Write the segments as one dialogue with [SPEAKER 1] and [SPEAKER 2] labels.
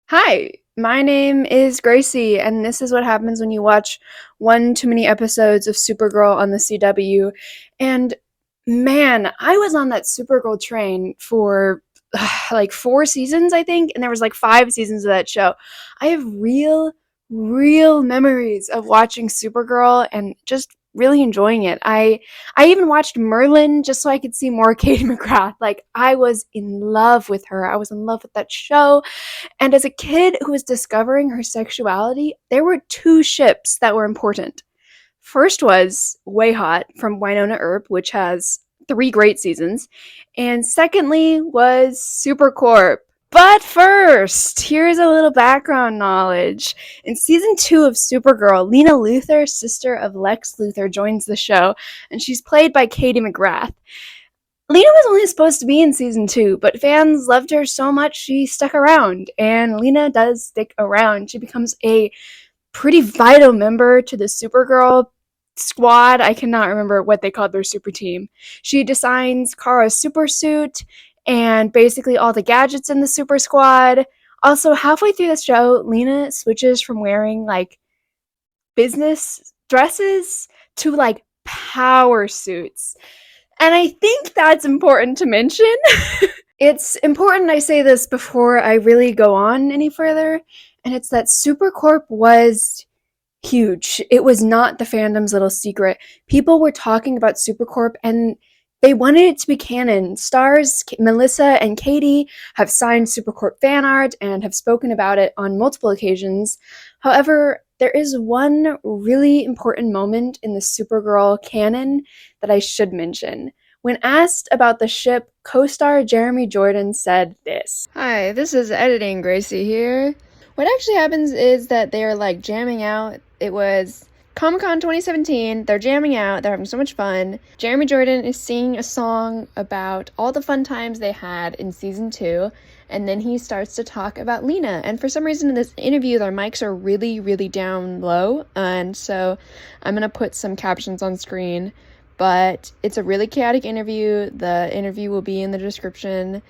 [SPEAKER 1] Hi, my name is Gracie, and this is what happens when you watch one too many episodes of Supergirl on the CW. And man, I was on that Supergirl train for like 4 seasons, I think, and there was like 5 seasons of that show. I have real memories of watching Supergirl and just really enjoying it. I even watched Merlin just so I could see more Katie McGrath. Like I was in love with her. I was in love with that show. And as a kid who was discovering her sexuality, there were two ships that were important. First was Way Hot from Winona Earp, which has 3 great seasons. And secondly was Supercorp. But first, here's a little background knowledge. In season 2 of Supergirl, Lena Luthor, sister of Lex Luthor, joins the show, and she's played by Katie McGrath. Lena was only supposed to be in season 2, but fans loved her so much she stuck around, and Lena does stick around. She becomes a pretty vital member to the Supergirl squad. I cannot remember what they called their super team. She designs Kara's super suit and basically all the gadgets in the super squad. Also, halfway through the show, Lena switches from wearing like business dresses to like power suits. And I think that's important to mention. It's important I say this before I really go on any further, and it's that Supercorp was huge. It was not the fandom's little secret. People were talking about Supercorp and they wanted it to be canon. Stars Melissa and Katie have signed Supercorp fan art and have spoken about it on multiple occasions. However, there is one really important moment in the Supergirl canon that I should mention. When asked about the ship, co-star Jeremy Jordan said this. Hi, this is editing Gracie here. What actually happens is that they're like jamming out. It was Comic-Con 2017. They're jamming out. They're having so much fun. Jeremy Jordan is singing a song about all the fun times they had in season 2. And then he starts to talk about Lena. And for some reason in this interview, their mics are really down low. And so I'm going to put some captions on screen. But it's a really chaotic interview. The interview will be in the description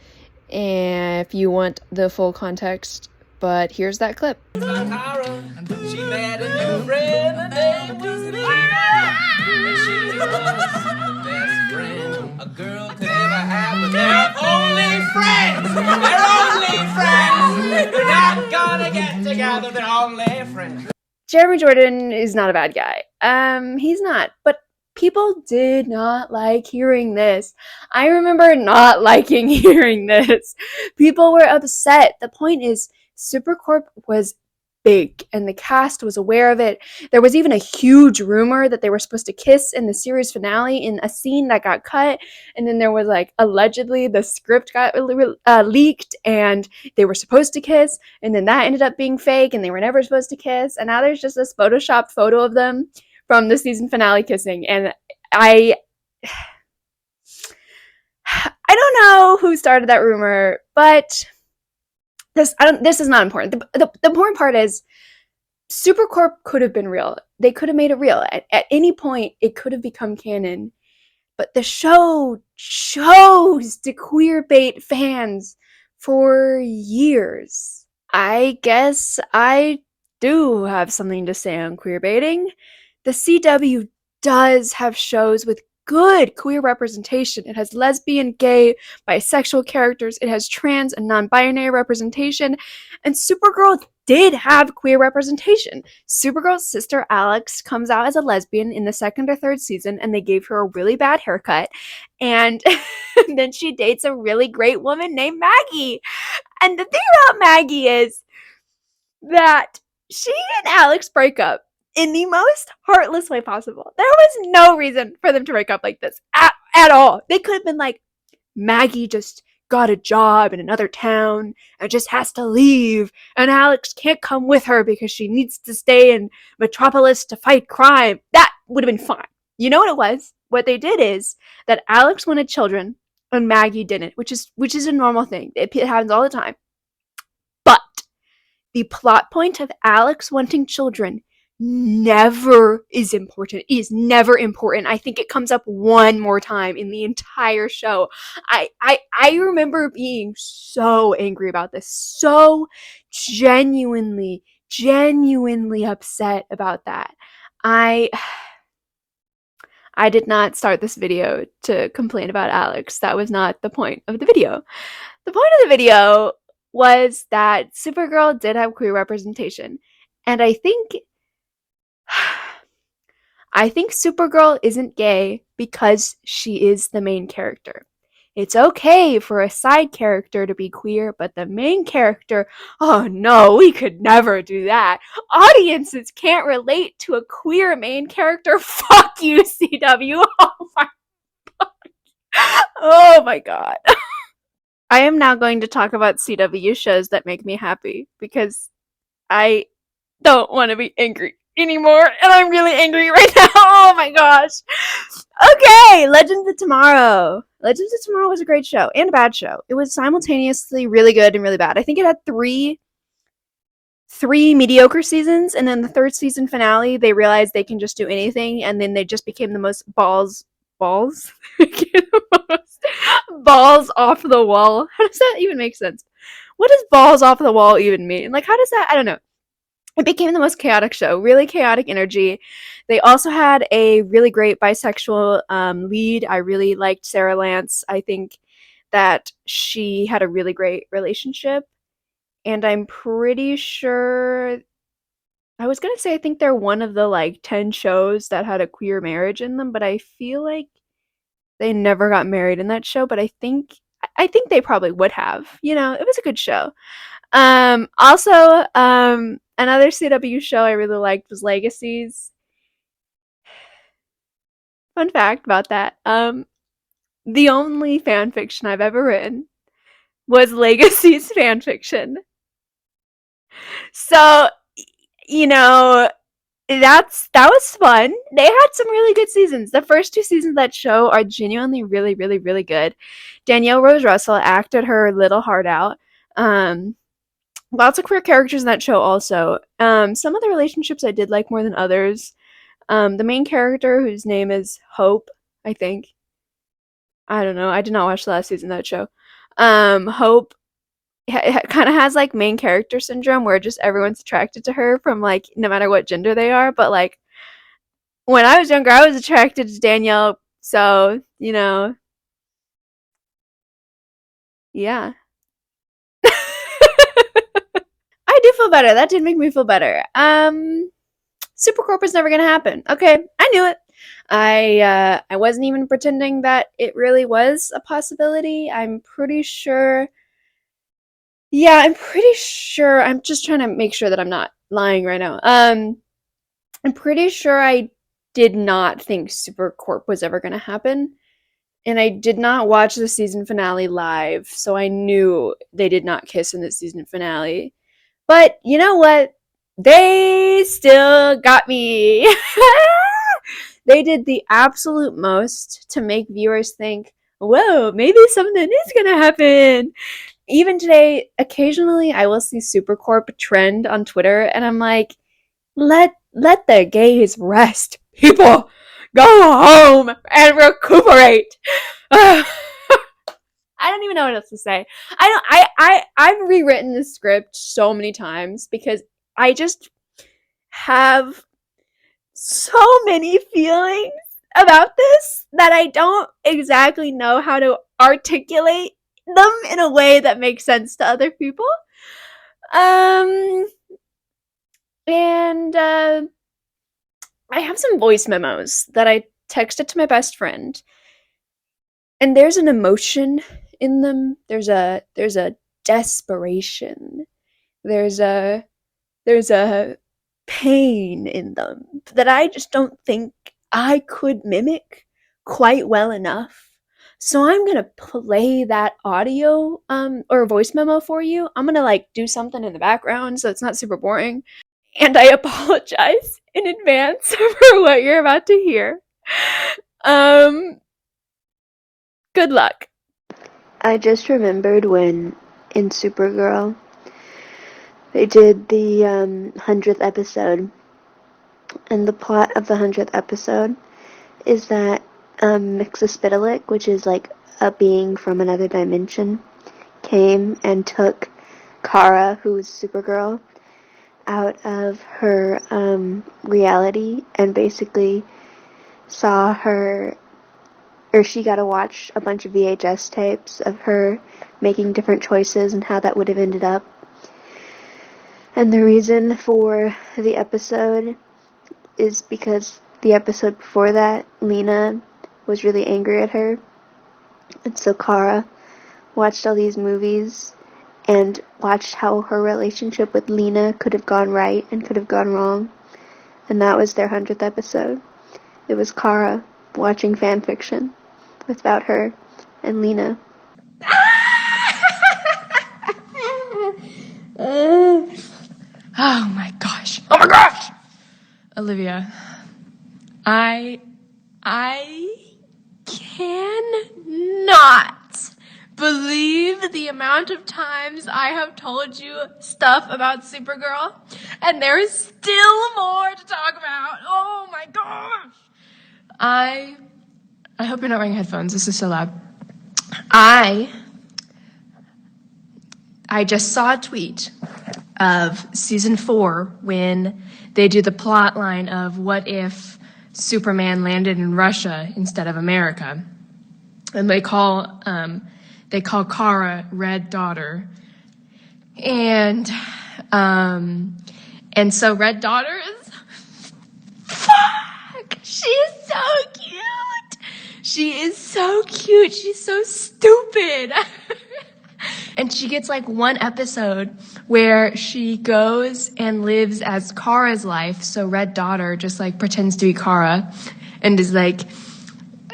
[SPEAKER 1] if you want the full context. But here's that clip. She met a new friend, her name was Lena. And she was the best friend a girl could ever have. But they're only friends. They're only friends. They're not gonna get together. They're only friends. Jeremy Jordan is not a bad guy. He's not. But people did not like hearing this. I remember not liking hearing this. People were upset. The point is, Supercorp was big and the cast was aware of it. There was even a huge rumor that they were supposed to kiss in the series finale in a scene that got cut, and then there was like allegedly the script got leaked and they were supposed to kiss, and then that ended up being fake and they were never supposed to kiss, and now there's just this photoshopped photo of them from the season finale kissing. And I don't know who started that rumor, but this is not important. The important part is Supercorp could have been real. They could have made it real. At any point, it could have become canon. But the show chose to queer bait fans for years. I guess I do have something to say on queer baiting. The CW does have shows with good queer representation. It has lesbian, gay, bisexual characters. It has trans and non-binary representation. And Supergirl did have queer representation. Supergirl's sister Alex comes out as a lesbian in the second or third season, and they gave her a really bad haircut. And then she dates a really great woman named Maggie. And the thing about Maggie is that she and Alex break up in the most heartless way possible. There was no reason for them to break up like this at all. They could have been like, Maggie just got a job in another town and just has to leave, and Alex can't come with her because she needs to stay in Metropolis to fight crime. That would have been fine. You know what it was? What they did is that Alex wanted children and Maggie didn't, which is a normal thing. It happens all the time. But the plot point of Alex wanting children never is important. It is never important. I think it comes up one more time in the entire show. I remember being so angry about this, so genuinely upset about that. I I did not start this video to complain about Alex. That was not the point of the video. The point of the video was that Supergirl did have queer representation. And I think Supergirl isn't gay because she is the main character. It's okay for a side character to be queer, but the main character, oh no, we could never do that. Audiences can't relate to a queer main character. Fuck you, CW. Oh my god. I am now going to talk about CW shows that make me happy because I don't want to be angry anymore, and I'm really angry right now. Oh my gosh. Okay, Legends of Tomorrow. Legends of Tomorrow was a great show and a bad show. It was simultaneously really good and really bad. I think it had three mediocre seasons, and then the third season finale, they realized they can just do anything, and then they just became the most balls balls off the wall. How does that even make sense? What does balls off the wall even mean? Like, how does that? I don't know. It became the most chaotic show, really chaotic energy. They also had a really great bisexual lead. I really liked Sarah Lance. I think that she had a really great relationship. And I'm pretty sure, I was gonna say, I think they're one of the like 10 shows that had a queer marriage in them, but I feel like they never got married in that show. But I think they probably would have. It was a good show. Also, another CW show I really liked was Legacies. Fun fact about that. The only fan fiction I've ever written was Legacies fan fiction. So, you know, that was fun. They had some really good seasons. The first two seasons of that show are genuinely really, really, really good. Danielle Rose Russell acted her little heart out. Lots of queer characters in that show also. Some of the relationships I did like more than others. The main character, whose name is Hope, I think. I don't know. I did not watch the last season of that show. Hope kind of has like main character syndrome where just everyone's attracted to her from like no matter what gender they are. But like when I was younger, I was attracted to Danielle. So, yeah. I do feel better. That did make me feel better. Supercorp is never gonna happen. Okay, I knew it. I wasn't even pretending that it really was a possibility. I'm pretty sure. Yeah, I'm pretty sure. I'm just trying to make sure that I'm not lying right now. I'm pretty sure I did not think Supercorp was ever gonna happen, and I did not watch the season finale live, so I knew they did not kiss in the season finale. But you know what? They still got me. They did the absolute most to make viewers think, whoa, maybe something is going to happen. Even today, occasionally I will see Supercorp trend on Twitter, and I'm like, let the gays rest. People, go home and recuperate. I don't even know what else to say. I've rewritten the script so many times because I just have so many feelings about this that I don't exactly know how to articulate them in a way that makes sense to other people. Um and I have some voice memos that I texted to my best friend, and there's an emotion in them. There's a desperation. There's a pain in them that I just don't think I could mimic quite well enough. So I'm gonna play that audio or voice memo for you. I'm gonna like do something in the background so it's not super boring. And I apologize in advance for what you're about to hear. Um Good luck.
[SPEAKER 2] I just remembered when in Supergirl they did the 100th episode And the plot of the 100th episode is that Mixospitalik, which is like a being from another dimension, came and took Kara, who was Supergirl, out of her reality and basically saw her, or she got to watch a bunch of VHS tapes of her making different choices and how that would have ended up. And the reason for the episode is because the episode before that, Lena was really angry at her. And so Kara watched all these movies and watched how her relationship with Lena could have gone right and could have gone wrong. And that was their 100th episode. It was Kara watching fan fiction about her and Lena.
[SPEAKER 3] Oh my gosh. Oh my gosh! Olivia, I cannot believe the amount of times I have told you stuff about Supergirl, and there is still more to talk about. Oh my gosh! I hope you're not wearing headphones. This is so loud. I just saw a tweet of season 4 when they do the plot line of what if Superman landed in Russia instead of America, and they call Kara Red Daughter, and so Red Daughter is fuck. She is so cute. She is so cute. She's so stupid. And she gets like one episode where she goes and lives as Kara's life. So Red Daughter just like pretends to be Kara and is like,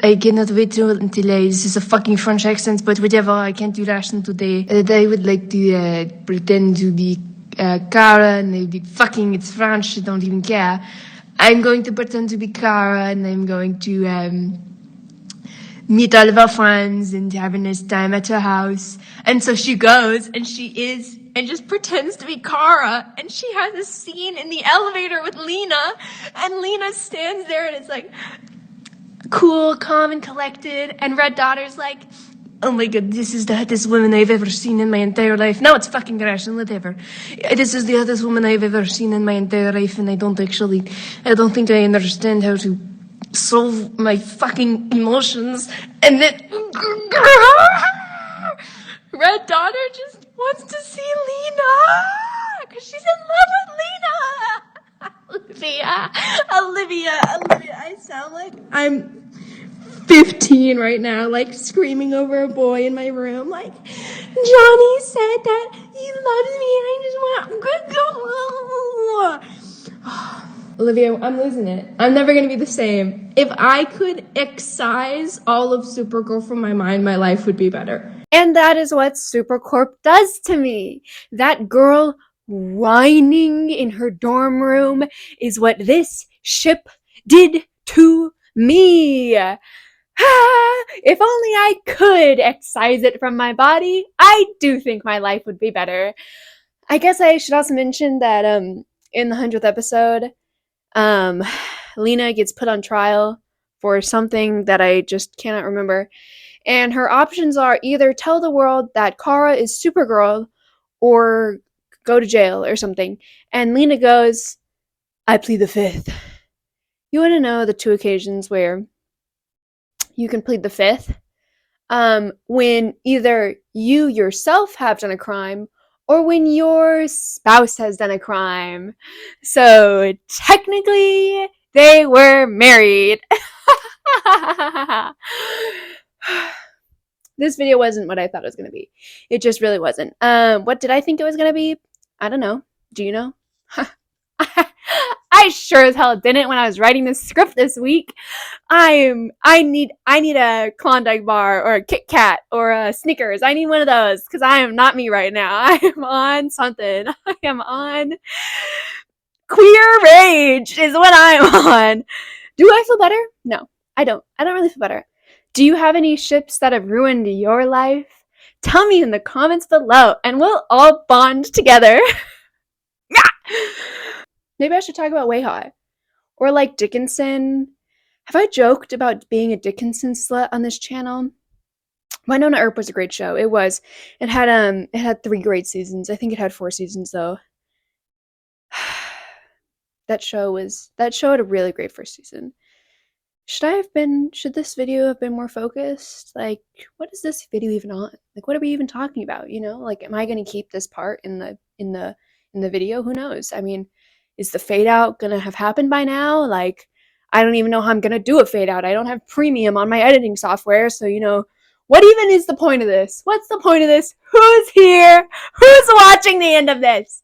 [SPEAKER 3] I cannot wait until this is a fucking French accent, but whatever, I can't do Russian today. I would like to pretend to be Kara, and they'd be fucking, it's French, I don't even care. I'm going to pretend to be Kara, and I'm going to meet all of our friends and have a nice time at her house. And so she goes and she is and just pretends to be Kara, and she has a scene in the elevator with Lena, and Lena stands there and it's like cool, calm, and collected, and Red Daughter's like, oh my god, this is the hottest woman I've ever seen in my entire life. No, it's fucking Russian, whatever. This is the hottest woman I've ever seen in my entire life, and I don't think I understand how to solve my fucking emotions. And then Red Daughter just wants to see Lena because she's in love with Lena. Olivia, I sound like I'm 15 right now, like screaming over a boy in my room, like, Johnny said that he loves me and I just want go. Olivia, I'm losing it. I'm never gonna be the same. If I could excise all of Supergirl from my mind, my life would be better.
[SPEAKER 1] And that is what Supercorp does to me. That girl whining in her dorm room is what this ship did to me. If only I could excise it from my body, I do think my life would be better. I guess I should also mention that in the 100th episode, Lena gets put on trial for something that I just cannot remember. And her options are either tell the world that Kara is Supergirl or go to jail or something. And Lena goes, I plead the fifth. You want to know the 2 occasions where you can plead the fifth? When either you yourself have done a crime or when your spouse has done a crime. So technically, they were married. This video wasn't what I thought it was going to be. It just really wasn't. What did I think it was going to be? I don't know. Do you know? I sure as hell didn't when I was writing this script this week. I need a Klondike bar or a Kit Kat or a Snickers. I need one of those because I am not me right now. I am on something. I am on queer rage is what I'm on. Do I feel better? No, I don't. I don't really feel better. Do you have any ships that have ruined your life? Tell me in the comments below and we'll all bond together. Maybe I should talk about Way High Or like Dickinson. Have I joked about being a Dickinson slut on this channel? Winona Earp was a great show. It was. It had 3 great seasons. I think it had 4 seasons though. That show had a really great first season. Should this video have been more focused? Like, what is this video even on? Like, what are we even talking about? You know, like, am I going to keep this part in the video? Who knows? I mean, is the fade out gonna have happened by now? Like, I don't even know how I'm gonna do a fade out. I don't have premium on my editing software, so you know, what even is the point of this? What's the point of this? Who's here? Who's watching the end of this?